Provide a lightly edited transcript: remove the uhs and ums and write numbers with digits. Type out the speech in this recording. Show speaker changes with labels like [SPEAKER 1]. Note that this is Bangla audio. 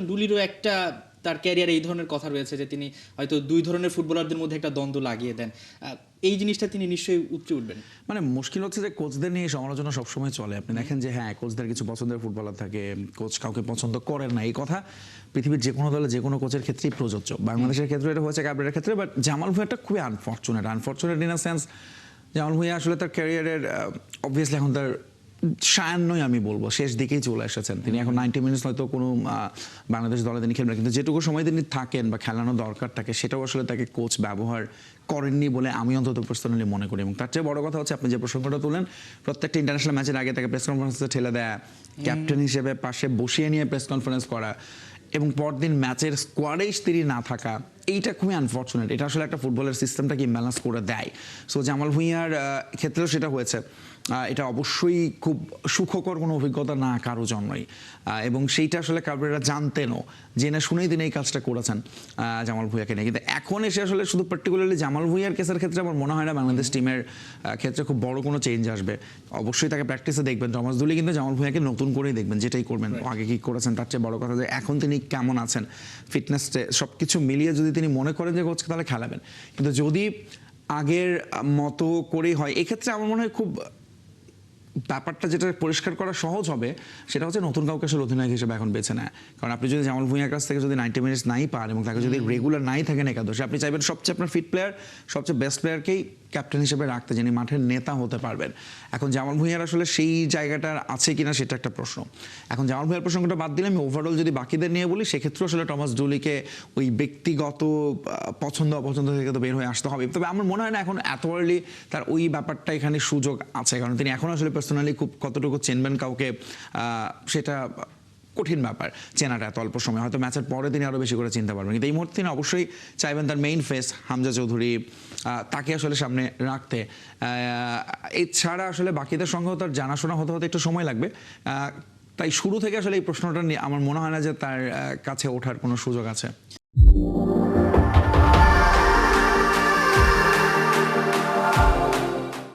[SPEAKER 1] ডুলিরও একটা তার ক্যারিয়ারে এই ধরনের কথা রয়েছে যে তিনি হয়তো দুই ধরনের ফুটবলারদের মধ্যে একটা দ্বন্দ্ব লাগিয়ে দেন। এই জিনিসটা তিনি নিশ্চয়ই উপচে উঠবেন।
[SPEAKER 2] মানে মুশকিল হচ্ছে যে কোচদের নিয়ে সমালোচনা সবসময় চলে। আপনি দেখেন যে হ্যাঁ, কোচদের কিছু পছন্দের ফুটবলার থাকে, কোচ কাউকে পছন্দ করেন না, এই কথা পৃথিবীর যে কোনো দলে যে কোনো কোচের ক্ষেত্রেই প্রযোজ্য। বাংলাদেশের ক্ষেত্রে এটা হয়েছে, ক্যাবরের ক্ষেত্রে। বাট জামাল ভুঁইয়াটা খুবই unfortunate in a sense. Jamal Bhuiyan আসলে তার ক্যারিয়ারের অবভিয়াসলি এখন তার সায়ান্নই আমি বলবো শেষ দিকেই চলে এসেছেন। তিনি এখন 90 মিনিটস হয়তো কোনো বাংলাদেশ দলে তিনি খেলবেন, কিন্তু যেটুকু সময় তিনি থাকেন বা খেলানো দরকার থাকে সেটাও আসলে তাকে কোচ ব্যবহার করেননি বলে আমি অন্তত পার্সোনালি মনে করি। এবং তার চেয়ে বড় কথা হচ্ছে আপনি যে প্রসঙ্গটা তুলেন, প্রত্যেকটা ইন্টারন্যাশনাল ম্যাচের আগে তাকে প্রেস কনফারেন্সে ঠেলে দেয়া, ক্যাপ্টেন হিসেবে পাশে বসিয়ে নিয়ে প্রেস কনফারেন্স করা এবং পরদিন ম্যাচের স্কোয়াডেই তিনি না থাকা, এইটা খুবই আনফর্চুনেট। এটা আসলে একটা ফুটবলের সিস্টেমটাকে ইমব্যালেন্স করে দেয়। সো জামাল ভুঁইয়ার ক্ষেত্রেও সেটা হয়েছে। এটা অবশ্যই খুব সুখকর কোনো অভিজ্ঞতা না কারো জন্যই, এবং সেইটা আসলে কাবরেরা জানতেনও, জেনে শুনেই তিনি এই কাজটা করেছেন জামাল ভুঁইয়াকে নিয়ে। কিন্তু এখন এসে আসলে শুধু পার্টিকুলারলি জামাল ভুঁইয়ার কেসের ক্ষেত্রে আমার মনে হয় না বাংলাদেশ টিমের ক্ষেত্রে খুব বড় কোনো চেঞ্জ আসবে। অবশ্যই তাকে প্র্যাকটিসে দেখবেন টমাস দুলি, কিন্তু জামাল ভুঁইয়াকে নতুন করেই দেখবেন, যেটাই করবেন। আগে কি করেছেন তার চেয়ে বড় কথা যে এখন তিনি কেমন আছেন, ফিটনেস সব কিছু মিলিয়ে যদি তিনি মনে করেন যে কোচকে তাহলে খেলাবেন। কিন্তু যদি আগের মতো করেই হয়, এক্ষেত্রে আমার মনে হয় খুব ব্যাপারটা যেটা পরিষ্কার করা সহজ হবে সেটা হচ্ছে নতুন কাউকে আসলে অধিনায়ক হিসেবে এখন বেছে নেয়। কারণ আপনি যদি জামাল ভুঁইয়ার কাছ থেকে যদি 90 মিনিটস নাই পান এবং তাকে যদি রেগুলার নাই থাকেন একাদশে, আপনি চাইবেন সবচেয়ে আপনার ফিট প্লেয়ার, সবচেয়ে বেস্ট প্লেয়ারকেই ক্যাপ্টেন হিসেবে রাখতে, যিনি মাঠের নেতা হতে পারবেন। এখন জামাল ভুঁইয়ার আসলে সেই জায়গাটা আছে কিনা সেটা একটা প্রশ্ন। এখন জামাল ভুঁইয়ার প্রসঙ্গটা বাদ দিলে আমি ওভারঅল যদি বাকিদের নিয়ে বলি, সেক্ষেত্রেও আসলে টমাস ডুলিকে ওই ব্যক্তিগত পছন্দ অপছন্দ থেকে তো বের হয়ে আসতে হবে। তবে আমার মনে হয় না এখন এত আর্লি তার ওই ব্যাপারটা এখানে সুযোগ আছে, কারণ তিনি এখন আসলে পার্সোনালি খুব কতটুকু চিনবেন কাউকে সেটা কঠিন ব্যাপার চেনাটা এত অল্প সময়। হয়তো ম্যাচের পরে তিনি আরও বেশি করে চিনতে পারবেন, কিন্তু এই মুহূর্তে তিনি অবশ্যই চাইবেন তার মেইন ফেস হামজা চৌধুরী তাকে আসলে সামনে রাখতে। এছাড়া আসলে বাকিদের সঙ্গেও তার জানাশোনা হতে হতে একটু সময় লাগবে। তাই শুরু থেকে আসলে এই প্রশ্নটা নিয়ে আমার মনে হয় না যে তার কাছে ওঠার কোনো সুযোগ আছে।